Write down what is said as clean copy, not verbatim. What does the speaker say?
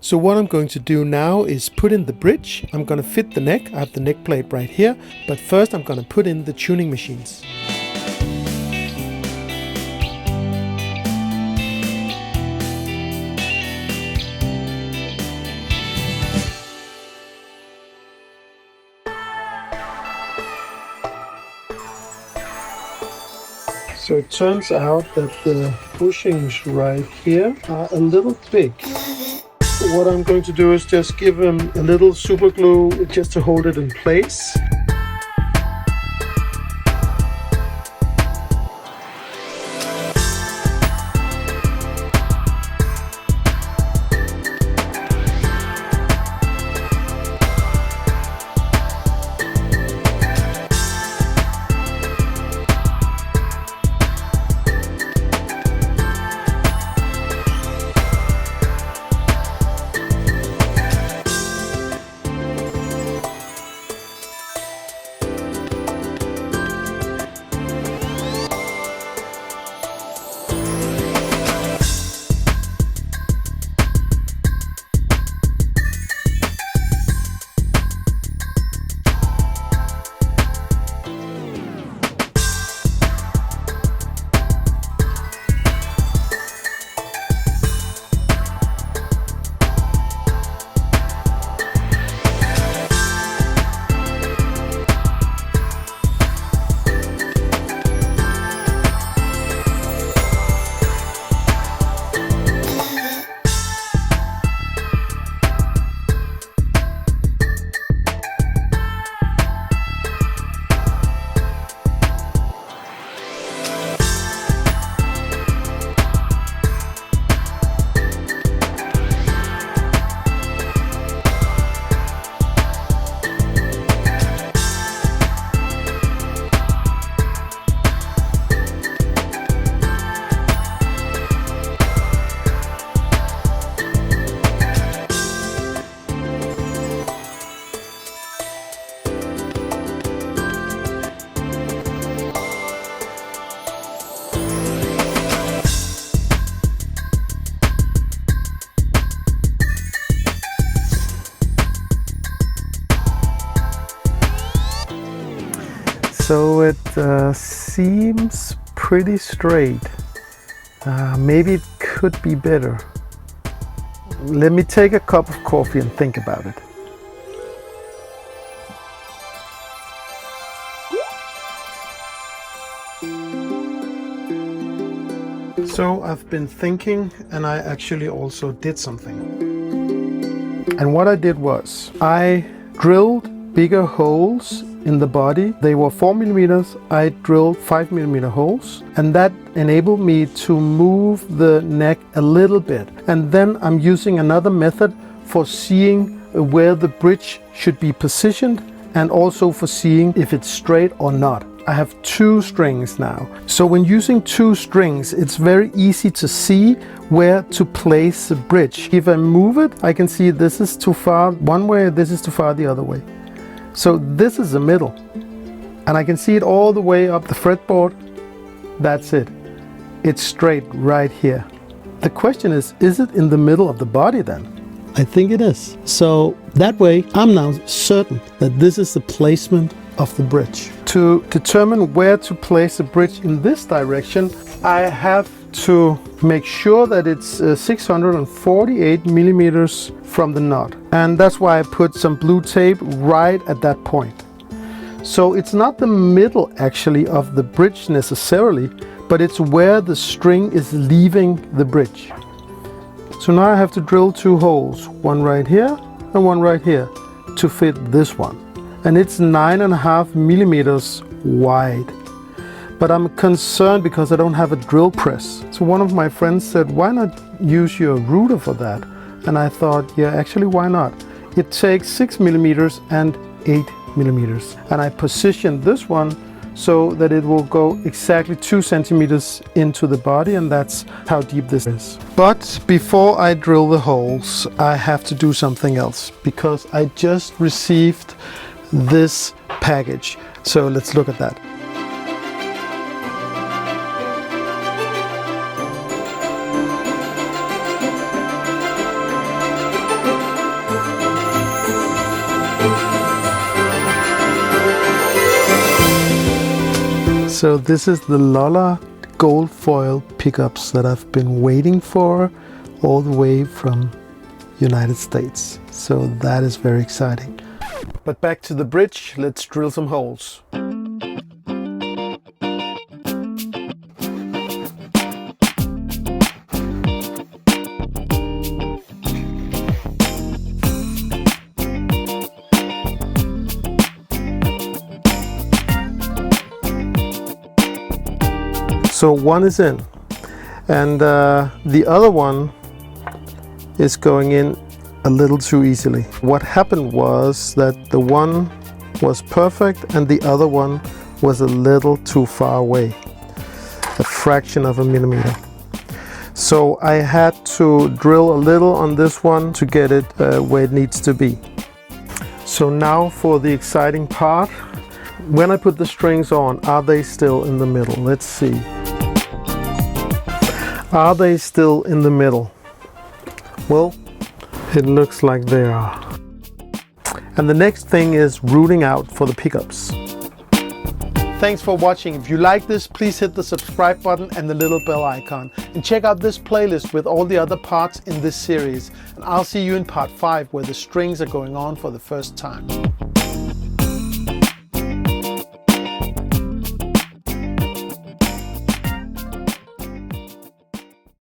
So what I'm going to do now is put in the bridge. I'm going to fit the neck. I have the neck plate right here. But first I'm going to put in the tuning machines. So it turns out that the bushings right here are a little big. What I'm going to do is just give them a little super glue just to hold it in place. So it seems pretty straight. Maybe it could be better. Let me take a cup of coffee and think about it. So I've been thinking, and I actually also did something. And what I did was I drilled bigger holes in the body. They were 4 millimeters. I drilled 5 millimeter holes, and that enabled me to move the neck a little bit. And then I'm using another method for seeing where the bridge should be positioned, and also for seeing if it's straight or not. I have 2 strings now. So when using 2 strings, it's very easy to see where to place the bridge. If I move it, I can see this is too far one way, this is too far the other way. So this is the middle, and I can see it all the way up the fretboard. That's it. It's straight right here. The question is it in the middle of the body then? I think it is. So that way I'm now certain that this is the placement of the bridge. To determine where to place the bridge in this direction, I have to make sure that it's 648 millimeters from the knot. And that's why I put some blue tape right at that point. So it's not the middle actually of the bridge necessarily, but it's where the string is leaving the bridge. So now I have to drill 2 holes, one right here and one right here, to fit this one. And it's 9.5 millimeters wide. But I'm concerned because I don't have a drill press. So one of my friends said, why not use your router for that? And I thought, yeah, actually, why not? It takes 6 millimeters and 8 millimeters. And I positioned this one so that it will go exactly 2 centimeters into the body, and that's how deep this is. But before I drill the holes, I have to do something else, because I just received this package. So let's look at that. So this is the Lola gold foil pickups that I've been waiting for all the way from United States. So that is very exciting. But back to the bridge, let's drill some holes. So one is in, and the other one is going in a little too easily. What happened was that the one was perfect and the other one was a little too far away, a fraction of a millimeter. So I had to drill a little on this one to get it where it needs to be. So now for the exciting part. When I put the strings on, are they still in the middle? Let's see. Are they still in the middle? Well, it looks like they are. And the next thing is rooting out for the pickups. Thanks for watching. If you like this, please hit the subscribe button and the little bell icon. And check out this playlist with all the other parts in this series. And I'll see you in part 5 where the strings are going on for the first time.